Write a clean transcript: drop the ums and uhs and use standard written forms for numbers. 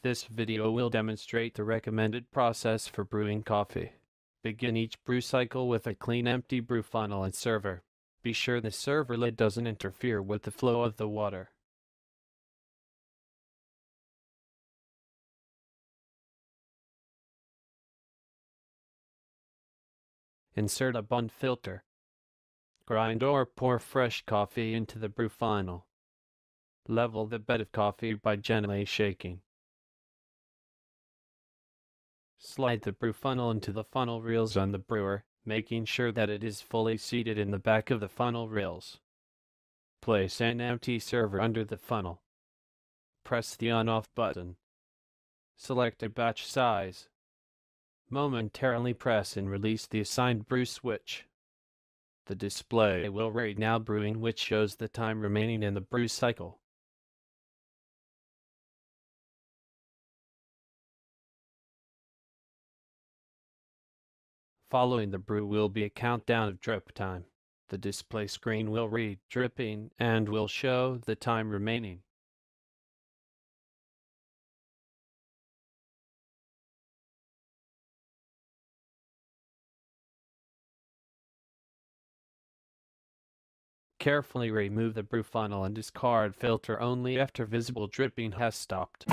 This video will demonstrate the recommended process for brewing coffee. Begin each brew cycle with a clean empty brew funnel and server. Be sure the server lid doesn't interfere with the flow of the water. Insert a bund filter. Grind or pour fresh coffee into the brew funnel. Level the bed of coffee by gently shaking. Slide the brew funnel into the funnel rails on the brewer, making sure that it is fully seated in the back of the funnel rails. Place an empty server under the funnel. Press the on-off button. Select a batch size. Momentarily press and release the assigned brew switch. The display will read "Now brewing," which shows the time remaining in the brew cycle. Following the brew will be a countdown of drip time. The display screen will read "Dripping" and will show the time remaining. Carefully remove the brew funnel and discard filter only after visible dripping has stopped.